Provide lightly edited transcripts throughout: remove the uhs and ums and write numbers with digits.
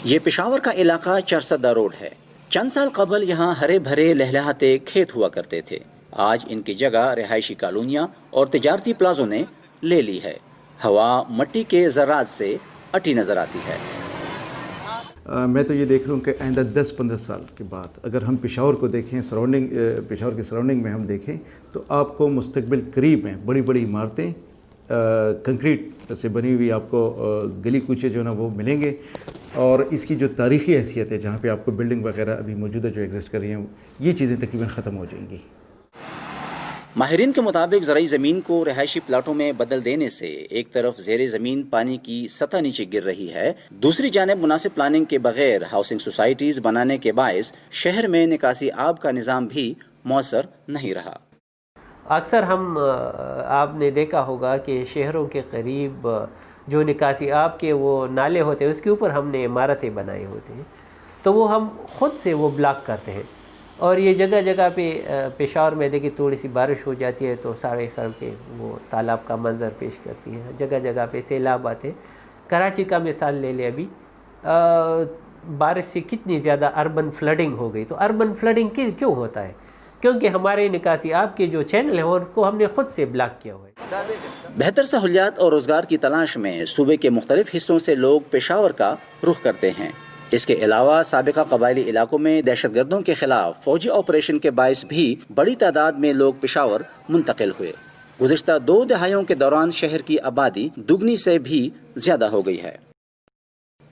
یہ پشاور کا علاقہ چرسدہ روڈ ہے۔ چند سال قبل یہاں ہرے بھرے لہلہاتے کھیت ہوا کرتے تھے۔ آج ان کی جگہ رہائشی کالونیاں اور تجارتی پلازوں نے لے لی ہے۔ ہوا مٹی کے ذرات سے اٹی نظر آتی ہے۔ میں تو یہ دیکھ رہا ہوں کہ آئندہ 10-15 سال کے بعد اگر ہم پشاور کو دیکھیں، پشاور کے سراؤنڈنگ میں ہم دیکھیں تو آپ کو مستقبل قریب میں بڑی بڑی عمارتیں کنکریٹ سے بنی ہوئی آپ کو گلی کوچے جو نا وہ ملیں گے، اور اس کی جو تاریخی حیثیت ہے جہاں پہ آپ کو بلڈنگ وغیرہ ابھی موجودہ جو ایگزسٹ کر رہی ہیں یہ چیزیں تقریباً ختم ہو جائیں گی۔ ماہرین کے مطابق زرعی زمین کو رہائشی پلاٹوں میں بدل دینے سے ایک طرف زیر زمین پانی کی سطح نیچے گر رہی ہے، دوسری جانب مناسب پلاننگ کے بغیر ہاؤسنگ سوسائٹیز بنانے کے باعث شہر میں نکاسی آب کا نظام بھی مؤثر نہیں رہا۔ اکثر آپ نے دیکھا ہوگا کہ شہروں کے قریب جو نکاسی آب کے وہ نالے ہوتے ہیں اس کے اوپر ہم نے عمارتیں بنائی ہوتی ہیں، تو وہ ہم خود سے وہ بلاک کرتے ہیں، اور یہ جگہ جگہ پہ پشاور میں دیکھیں تھوڑی سی بارش ہو جاتی ہے تو ساڑھے سڑکیں وہ تالاب کا منظر پیش کرتی ہیں، جگہ جگہ پہ سیلاب آتے ہیں۔ کراچی کا مثال لے لیں، ابھی بارش سے کتنی زیادہ اربن فلڈنگ ہو گئی۔ تو اربن فلڈنگ کیوں ہوتا ہے؟ کیونکہ ہمارے نکاسی آب کے جو چینل ہیں ان کو ہم نے خود سے بلاک کیا ہوا ہے۔ بہتر سہولیات اور روزگار کی تلاش میں صوبے کے مختلف حصوں سے لوگ پشاور کا رخ کرتے ہیں۔ اس کے علاوہ سابقہ قبائلی علاقوں میں دہشت گردوں کے خلاف فوجی آپریشن کے باعث بھی بڑی تعداد میں لوگ پشاور منتقل ہوئے۔ گزشتہ 2 دہائیوں کے دوران شہر کی آبادی دگنی سے بھی زیادہ ہو گئی ہے۔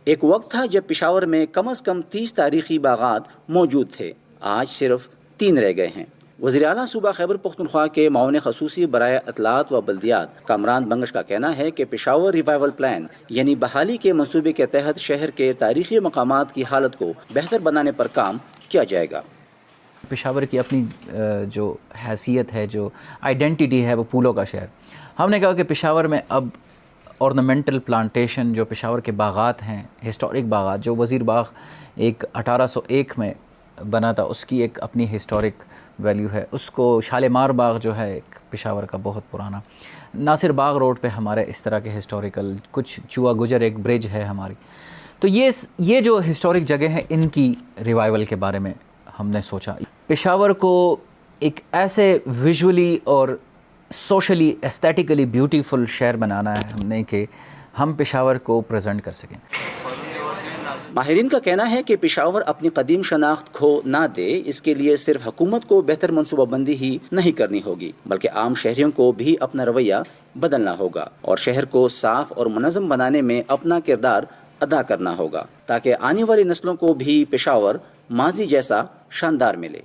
ایک وقت تھا جب پشاور میں کم از کم 30 تاریخی باغات موجود تھے، آج صرف 3 رہ گئے ہیں۔ وزیر اعلیٰ صوبہ خیبر پختونخوا کے معاون خصوصی برائے اطلاعات و بلدیات کامران بنگش کا کہنا ہے کہ پشاور ریوائول پلان یعنی بحالی کے منصوبے کے تحت شہر کے تاریخی مقامات کی حالت کو بہتر بنانے پر کام کیا جائے گا۔ پشاور کی اپنی جو حیثیت ہے، جو آئیڈینٹیٹی ہے، وہ پھولوں کا شہر۔ ہم نے کہا کہ پشاور میں اب ornamental پلانٹیشن جو پشاور کے باغات ہیں، ہسٹورک باغات، جو وزیر باغ ایک 1801 میں بنا تھا، اس کی ایک اپنی ہسٹورک ویلیو ہے۔ اس کو شالمار باغ جو ہے ایک پشاور کا بہت پرانا، ناصر باغ روڈ پہ ہمارے اس طرح کے ہسٹوریکل، کچھ چوا گجر ایک برج ہے ہماری۔ تو یہ جو ہسٹورک جگہ ہیں ان کی ریوائول کے بارے میں ہم نے سوچا۔ پشاور کو ایک ایسے ویژولی اور سوشلی ایستھیٹیکلی بیوٹیفل شہر بنانا ہے ہم نے کہ ہم پشاور کو پریزنٹ کر سکیں۔ ماہرین کا کہنا ہے کہ پشاور اپنی قدیم شناخت کھو نہ دے، اس کے لیے صرف حکومت کو بہتر منصوبہ بندی ہی نہیں کرنی ہوگی بلکہ عام شہریوں کو بھی اپنا رویہ بدلنا ہوگا اور شہر کو صاف اور منظم بنانے میں اپنا کردار ادا کرنا ہوگا تاکہ آنے والی نسلوں کو بھی پشاور ماضی جیسا شاندار ملے۔